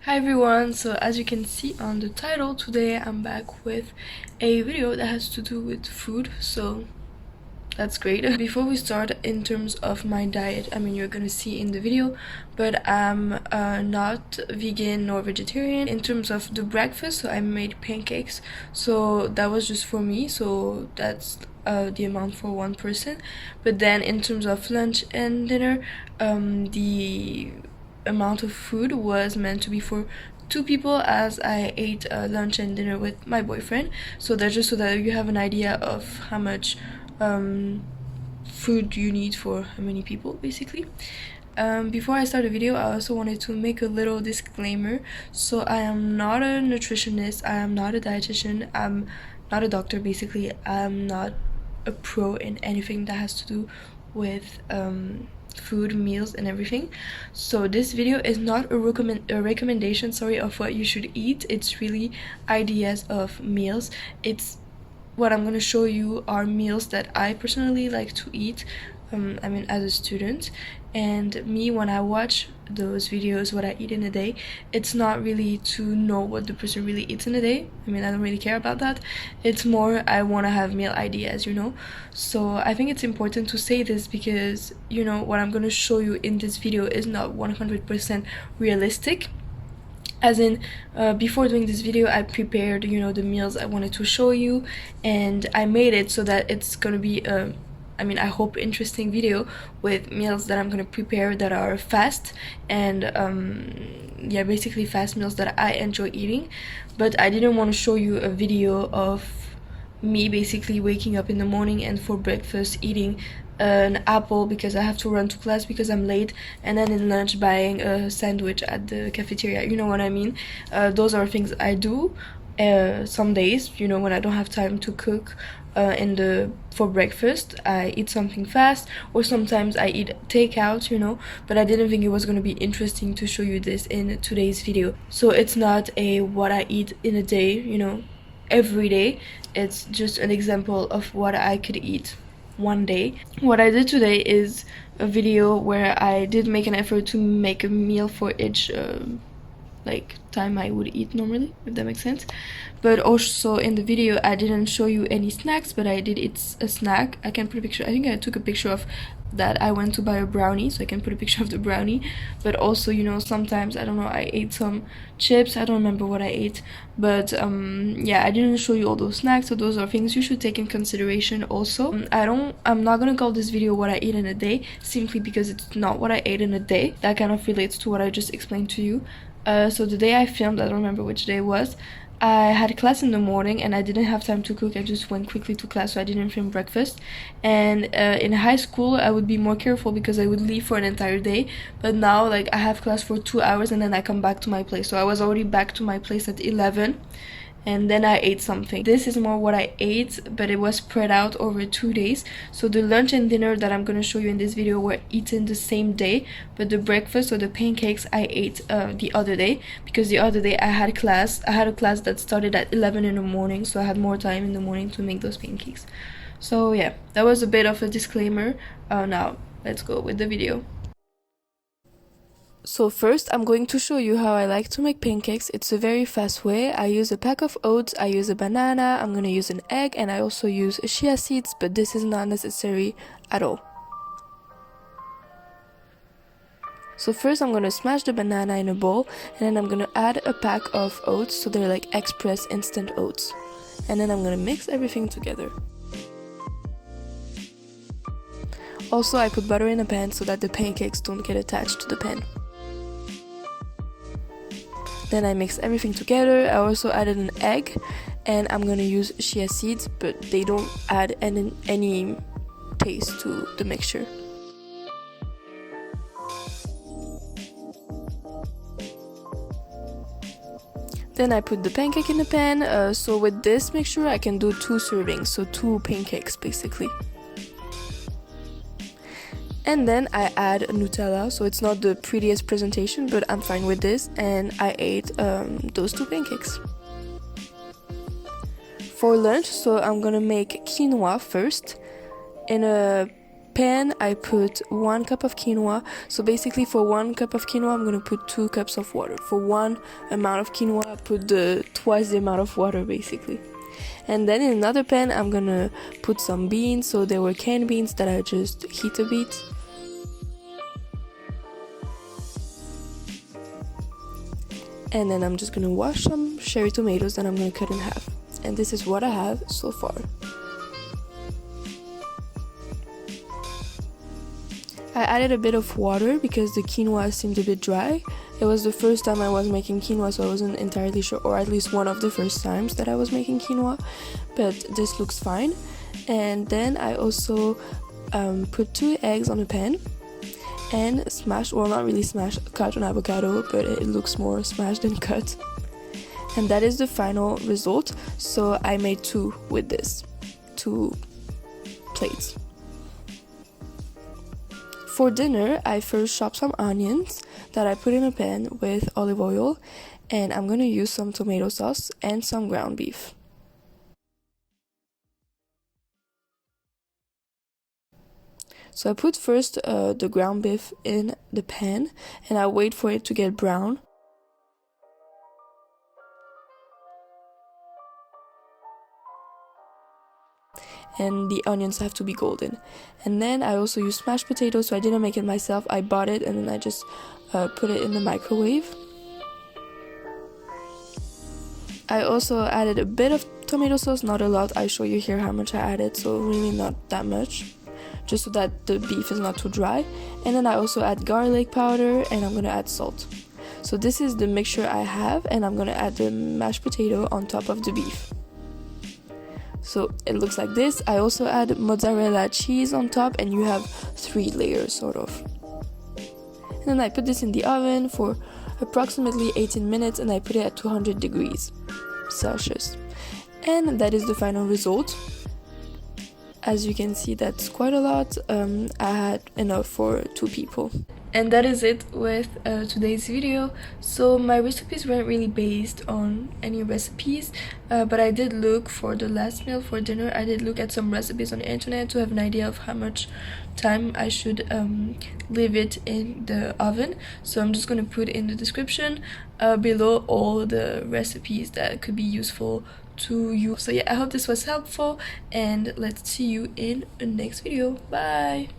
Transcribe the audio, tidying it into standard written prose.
Hi everyone, so as you can see on the title, today I'm back with a video that has to do with food, so that's great. Before we start, in terms of my diet, I mean, you're gonna see in the video, but I'm not vegan nor vegetarian. In terms of the breakfast, so I made pancakes, so that was just for me, so that's the amount for one person. But then in terms of lunch and dinner, the amount of food was meant to be for two people, as I ate lunch and dinner with my boyfriend. So that's just so that you have an idea of how much food you need for how many people, basically. Before I start the video, I also wanted to make a little disclaimer. So I am not a nutritionist, I am not a dietitian, I'm not a doctor, basically. I'm not a pro in anything that has to do with food, meals, and everything. So this video is not a recommendation, of what you should eat. It's really ideas of meals. It's what I'm gonna show you are meals that I personally like to eat, I mean, as a student. And me, when I watch those videos, what I eat in a day, it's not really to know what the person really eats in a day. I mean, I don't really care about that. It's more I want to have meal ideas, So I think it's important to say this because, what I'm gonna show you in this video is not 100% realistic. As in, before doing this video, I prepared, the meals I wanted to show you, and I made it so that it's gonna be I hope interesting video with meals that I'm gonna prepare that are fast and yeah, basically fast meals that I enjoy eating. But I didn't want to show you a video of me basically waking up in the morning and for breakfast eating an apple because I have to run to class because I'm late, and then in lunch buying a sandwich at the cafeteria. You know what I mean? Those are things I do some days, when I don't have time to cook for breakfast. I eat something fast, or sometimes I eat takeout, but I didn't think it was going to be interesting to show you this in today's video. So it's not a what I eat in a day, every day. It's just an example of what I could eat one day. What I did today is a video where I did make an effort to make a meal for each time I would eat normally, if that makes sense. But also in the video I didn't show you any snacks, but I did eat a snack. I can put a picture. I think I took a picture of that. I went to buy a brownie, so I can put a picture of the brownie. But also, sometimes, I don't know, I ate some chips. I don't remember what I ate, but yeah, I didn't show you all those snacks, so those are things you should take in consideration also. I'm not gonna call this video what I eat in a day, simply because it's not what I ate in a day. That kind of relates to what I just explained to you. So the day I filmed, I don't remember which day it was, I had class in the morning and I didn't have time to cook. I just went quickly to class, so I didn't film breakfast. And in high school I would be more careful because I would leave for an entire day, but now I have class for 2 hours and then I come back to my place. So I was already back to my place at 11, and then I ate something. This is more what I ate, but it was spread out over 2 days. So the lunch and dinner that I'm gonna show you in this video were eaten the same day, but the breakfast or the pancakes I ate the other day, because the other day I had class. I had a class that started at 11 in the morning, so I had more time in the morning to make those pancakes. So yeah, that was a bit of a disclaimer. Now let's go with the video. So first I'm going to show you how I like to make pancakes. It's a very fast way. I use a pack of oats, I use a banana, I'm gonna use an egg, and I also use chia seeds, but this is not necessary at all. So first I'm gonna smash the banana in a bowl, and then I'm gonna add a pack of oats, so they're like express instant oats. And then I'm gonna mix everything together. Also, I put butter in a pan so that the pancakes don't get attached to the pan. Then I mix everything together. I also added an egg, and I'm gonna use chia seeds, but they don't add any taste to the mixture. Then I put the pancake in the pan. So with this mixture I can do 2 servings, so 2 pancakes basically. And then I add Nutella, so it's not the prettiest presentation, but I'm fine with this, and I ate those 2 pancakes. For lunch, so I'm gonna make quinoa first in a pan I put 1 cup of quinoa. So basically for 1 cup of quinoa I'm gonna put 2 cups of water. For 1 amount of quinoa I put twice the amount of water basically. And then in another pan I'm gonna put some beans. So they were canned beans that I just heat a bit. And then I'm just gonna wash some cherry tomatoes that I'm gonna cut in half. And this is what I have so far. I added a bit of water because the quinoa seemed a bit dry. It was the first time I was making quinoa, so I wasn't entirely sure, or at least one of the first times that I was making quinoa, but this looks fine. And then I also put 2 eggs on a pan and smashed, well not really smashed, cut an avocado, but it looks more smashed than cut. And that is the final result. So I made 2 with this, 2 plates. For dinner, I first chopped some onions that I put in a pan with olive oil, and I'm gonna use some tomato sauce and some ground beef. So I put first the ground beef in the pan and I wait for it to get brown. And the onions have to be golden. And then I also use mashed potatoes, so I didn't make it myself. I bought it and then I just put it in the microwave. I also added a bit of tomato sauce, not a lot. I show you here how much I added, so really not that much, just so that the beef is not too dry. And then I also add garlic powder and I'm gonna add salt. So this is the mixture I have, and I'm gonna add the mashed potato on top of the beef. So it looks like this. I also add mozzarella cheese on top, and you have 3 layers sort of. And then I put this in the oven for approximately 18 minutes and I put it at 200 degrees Celsius. And that is the final result. As you can see, that's quite a lot. I had enough for 2 people. And that is it with today's video. So my recipes weren't really based on any recipes, but I did look for the last meal for dinner. I did look at some recipes on the internet to have an idea of how much time I should leave it in the oven. So I'm just going to put in the description below all the recipes that could be useful to you. So yeah, I hope this was helpful, and let's see you in the next video. Bye.